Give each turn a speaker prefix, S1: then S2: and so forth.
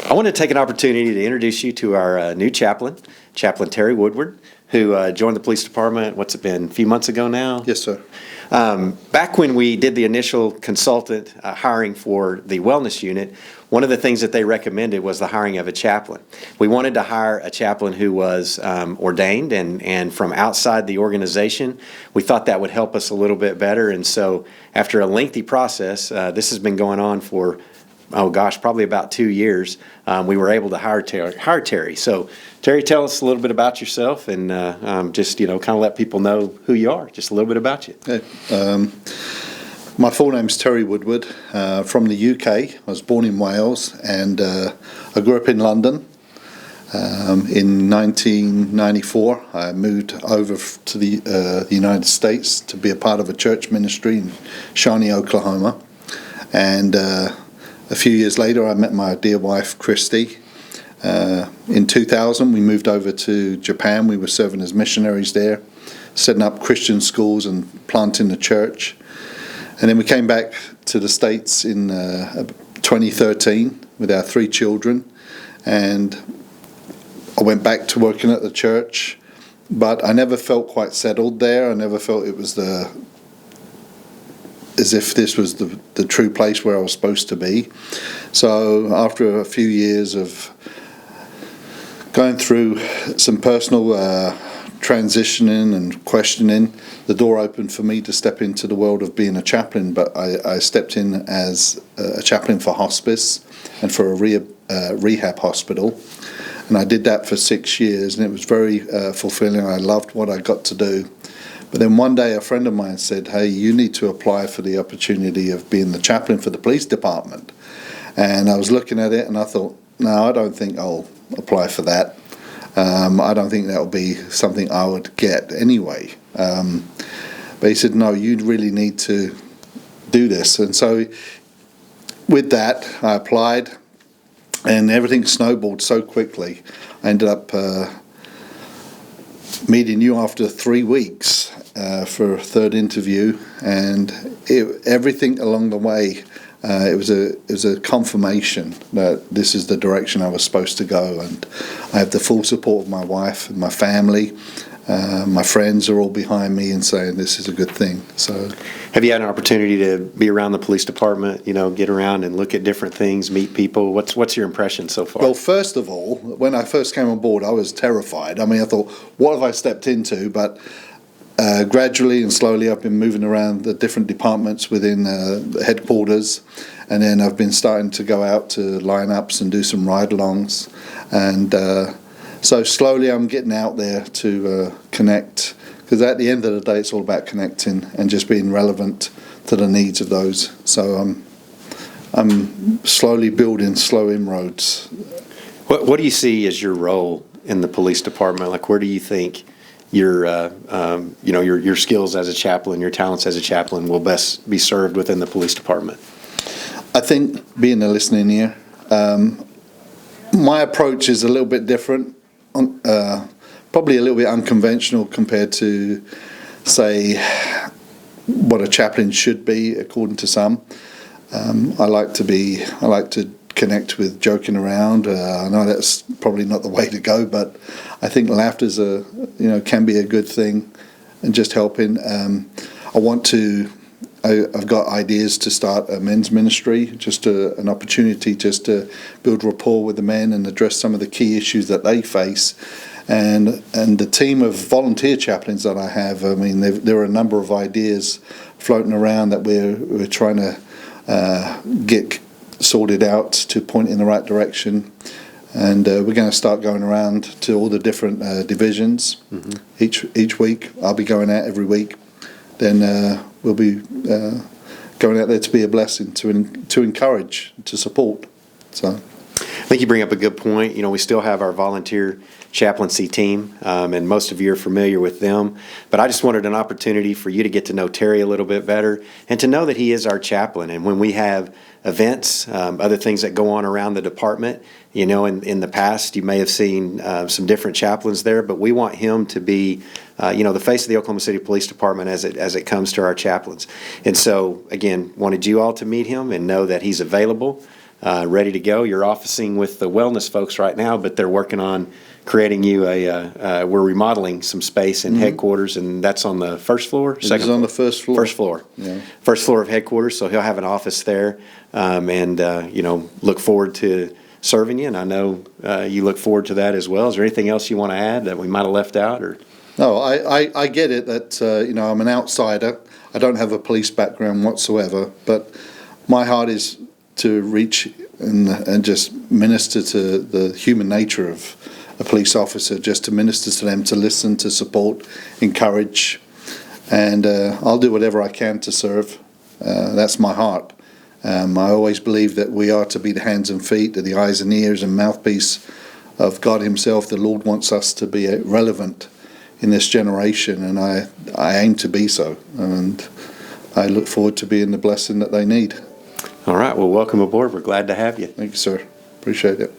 S1: I want to take an opportunity to introduce you to our new chaplain, Chaplain Terry Woodward, who joined the police department, what's it been, a few months ago now?
S2: Yes, sir.
S1: Back when we did the initial consultant hiring for the wellness unit, one of the things that they recommended was the hiring of a chaplain. We wanted to hire a chaplain who was ordained and from outside the organization. We thought that would help us a little bit better, and so after a lengthy process, this has been going on for probably about 2 years. We were able to hire Terry. So, Terry, tell us a little bit about yourself and just, kind of let people know who you are, just a little bit about you.
S2: Okay. My full name's Terry Woodward, from the UK. I was born in Wales and I grew up in London. In 1994, I moved over to the United States to be a part of a church ministry in Shawnee, Oklahoma. And a few years later, I met my dear wife, Christy. In 2000, we moved over to Japan. We were serving as missionaries there, setting up Christian schools and planting a church. And then we came back to the States in 2013 with our 3 children. And I went back to working at the church, but I never felt quite settled there. I never felt it was as if this was the true place where I was supposed to be. So after a few years of going through some personal transitioning and questioning, the door opened for me to step into the world of being a chaplain. But I stepped in as a chaplain for hospice and for a rehab hospital. And I did that for 6 years, and it was very fulfilling. I loved what I got to do. But then one day a friend of mine said, "Hey, you need to apply for the opportunity of being the chaplain for the police department." And I was looking at it and I thought, no, I don't think I'll apply for that. I don't think that will be something I would get anyway. But he said, no, you really need to do this. And so with that, I applied, and everything snowballed so quickly. I ended up meeting you after 3 weeks for a third interview, and everything along the way, it was a confirmation that this is the direction I was supposed to go. And I have the full support of my wife and my family. My friends are all behind me and saying this is a good thing. So,
S1: have you had an opportunity to be around the police department? Get around and look at different things, meet people. What's your impression so far?
S2: Well, first of all, when I first came on board, I was terrified. I mean, I thought, what have I stepped into? But gradually and slowly, I've been moving around the different departments within the headquarters, and then I've been starting to go out to lineups and do some ride-alongs, and so slowly I'm getting out there to connect, because at the end of the day, it's all about connecting and just being relevant to the needs of those. So I'm slowly building slow inroads.
S1: What do you see as your role in the police department? Like, where do you think your skills as a chaplain, your talents as a chaplain will best be served within the police department?
S2: I think being a listening ear. My approach is a little bit different, probably a little bit unconventional compared to, say, what a chaplain should be, according to some. I like to connect with joking around. I know that's probably not the way to go, but I think laughter can be a good thing, and just helping. I've got ideas to start a men's ministry, just an opportunity just to build rapport with the men and address some of the key issues that they face. And the team of volunteer chaplains that I have, I mean, there are a number of ideas floating around that we're trying to get sorted out to point in the right direction. And we're going to start going around to all the different divisions. Mm-hmm. Each week. I'll be going out every week. Then we'll be going out there to be a blessing, to encourage, to support. So,
S1: I think you bring up a good point. We still have our volunteer chaplaincy team, and most of you are familiar with them. But I just wanted an opportunity for you to get to know Terry a little bit better, and to know that he is our chaplain. And when we have events, other things that go on around the department, in the past you may have seen some different chaplains there, but we want him to be the face of the Oklahoma City Police Department as it comes to our chaplains. And so, again, wanted you all to meet him and know that he's available, ready to go. You're officing with the wellness folks right now, but they're working on creating you we're remodeling some space in headquarters, and that's on the first floor, second
S2: It's on
S1: floor?
S2: the first floor.
S1: First floor.
S2: Yeah.
S1: First floor of headquarters, so he'll have an office there, and look forward to serving you, and I know you look forward to that as well. Is there anything else you want to add that we might have left out, or?
S2: No, I get it that, I'm an outsider. I don't have a police background whatsoever, but my heart is to reach and just minister to the human nature of a police officer, just to minister to them, to listen, to support, encourage, and I'll do whatever I can to serve. That's my heart. I always believe that we are to be the hands and feet, the eyes and ears and mouthpiece of God Himself. The Lord wants us to be relevant in this generation, and I aim to be so, and I look forward to being the blessing that they need.
S1: All right, well, welcome aboard. We're glad to have you.
S2: Thank you, sir. Appreciate it.